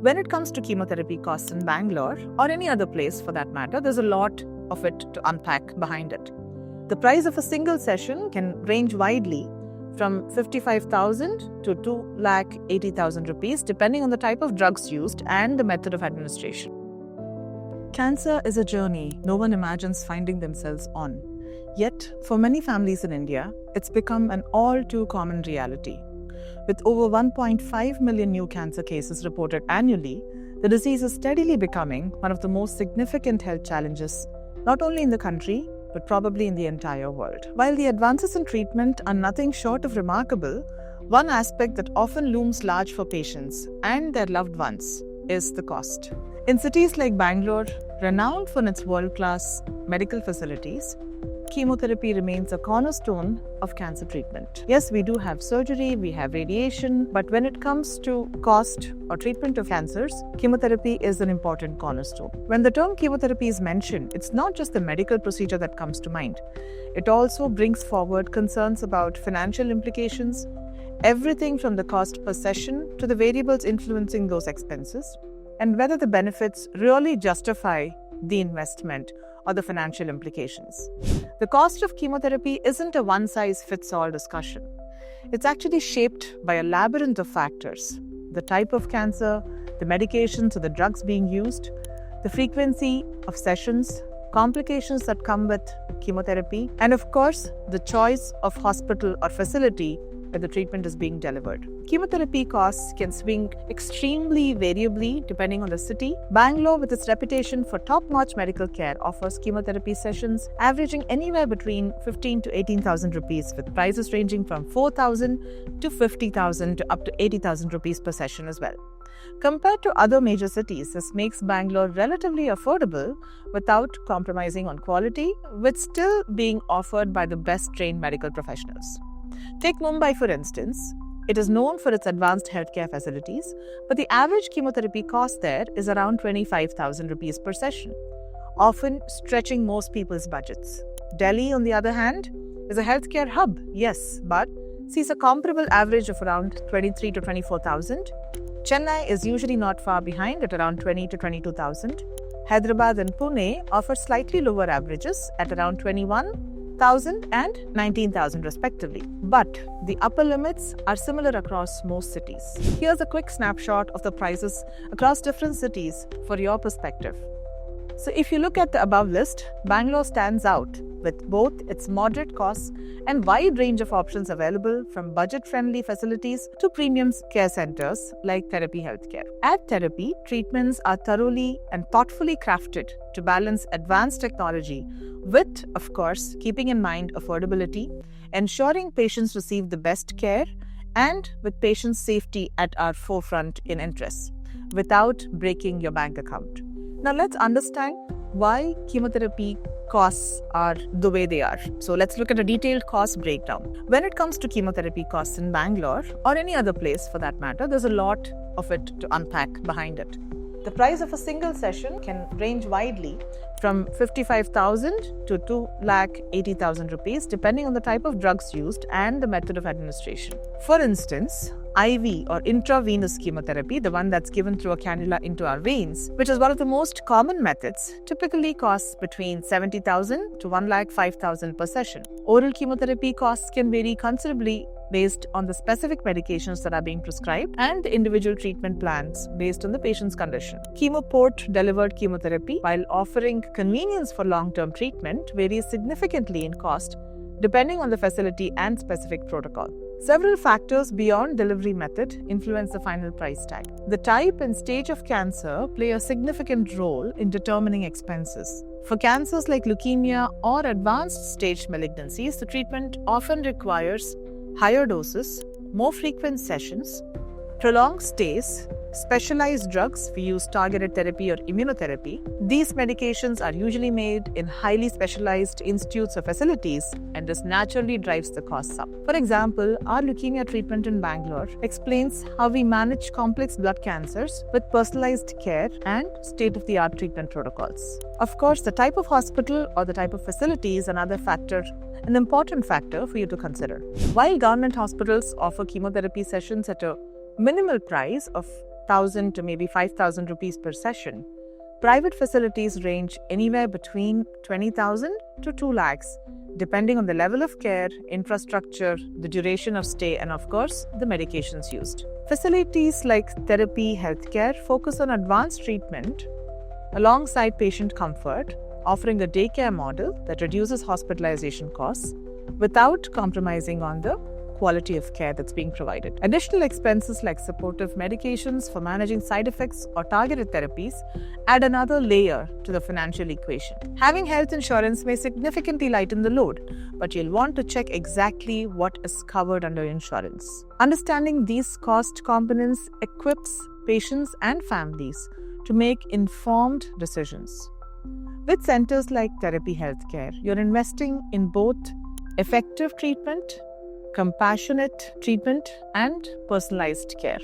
When it comes to chemotherapy costs in Bangalore, or any other place for that matter, there's a lot of it to unpack behind it. The price of a single session can range widely from 55,000 to 2,80,000 rupees, depending on the type of drugs used and the method of administration. Cancer is a journey no one imagines finding themselves on. Yet, for many families in India, it's become an all too common reality. With over 1.5 million new cancer cases reported annually, the disease is steadily becoming one of the most significant health challenges, not only in the country, but probably in the entire world. While the advances in treatment are nothing short of remarkable, one aspect that often looms large for patients and their loved ones is the cost. In cities like Bangalore, renowned for its world-class medical facilities, chemotherapy remains a cornerstone of cancer treatment. Yes, we do have surgery, we have radiation, but when it comes to cost or treatment of cancers, chemotherapy is an important cornerstone. When the term chemotherapy is mentioned, it's not just the medical procedure that comes to mind. It also brings forward concerns about financial implications, everything from the cost per session to the variables influencing those expenses, and whether the benefits really justify the investment or the financial implications. The cost of chemotherapy isn't a one-size-fits-all discussion. It's actually shaped by a labyrinth of factors: the type of cancer, the medications or the drugs being used, the frequency of sessions, complications that come with chemotherapy, and of course, the choice of hospital or facility where the treatment is being delivered. Chemotherapy costs can swing extremely variably depending on the city. Bangalore, with its reputation for top-notch medical care, offers chemotherapy sessions averaging anywhere between 15,000 to 18,000 rupees, with prices ranging from 4,000 to 50,000 to up to 80,000 rupees per session as well. Compared to other major cities, this makes Bangalore relatively affordable without compromising on quality, with still being offered by the best trained medical professionals. Take Mumbai, for instance. It is known for its advanced healthcare facilities, but the average chemotherapy cost there is around 25,000 rupees per session, often stretching most people's budgets. Delhi, on the other hand, is a healthcare hub, yes, but sees a comparable average of around 23,000 to 24,000. Chennai is usually not far behind at around 20,000 to 22,000. Hyderabad and Pune offer slightly lower averages at around 21,000 and 19,000 respectively. But the upper limits are similar across most cities. Here's a quick snapshot of the prices across different cities for your perspective. So if you look at the above list, Bangalore stands out with both its moderate costs and wide range of options available, from budget-friendly facilities to premium care centers like Therrapie Healthcare. At Therrapie, treatments are thoroughly and thoughtfully crafted to balance advanced technology with, of course, keeping in mind affordability, ensuring patients receive the best care, and with patient safety at our forefront in interest, without breaking your bank account. Now let's understand why chemotherapy costs are the way they are. So let's look at a detailed cost breakdown. When it comes to chemotherapy costs in Bangalore, or any other place for that matter, there's a lot of it to unpack behind it. The price of a single session can range widely from 55,000 to 2,80,000 rupees, depending on the type of drugs used and the method of administration. For instance, IV or intravenous chemotherapy, the one that's given through a cannula into our veins, which is one of the most common methods, typically costs between 70,000 to 1,05,000 per session. Oral chemotherapy costs can vary considerably based on the specific medications that are being prescribed and the individual treatment plans based on the patient's condition. Chemoport-delivered chemotherapy, while offering convenience for long-term treatment, varies significantly in cost depending on the facility and specific protocol. Several factors beyond delivery method influence the final price tag. The type and stage of cancer play a significant role in determining expenses. For cancers like leukemia or advanced stage malignancies, the treatment often requires higher doses, more frequent sessions, prolonged stays, specialized drugs. We use targeted therapy or immunotherapy. These medications are usually made in highly specialized institutes or facilities, and this naturally drives the costs up. For example, our leukemia treatment in Bangalore explains how we manage complex blood cancers with personalized care and state-of-the-art treatment protocols. Of course, the type of hospital or the type of facility is another factor, an important factor for you to consider. While government hospitals offer chemotherapy sessions at a minimal price of 1,000 to maybe 5,000 rupees per session, private facilities range anywhere between 20,000 to 2 lakhs, depending on the level of care, infrastructure, the duration of stay, and of course, the medications used. Facilities like Therrapie Healthcare focus on advanced treatment alongside patient comfort, offering a daycare model that reduces hospitalization costs without compromising on the quality of care that's being provided. Additional expenses like supportive medications for managing side effects or targeted therapies add another layer to the financial equation. Having health insurance may significantly lighten the load, but you'll want to check exactly what is covered under insurance. Understanding these cost components equips patients and families to make informed decisions. With centers like Therrapie Healthcare, you're investing in both effective treatment, compassionate treatment, and personalized care.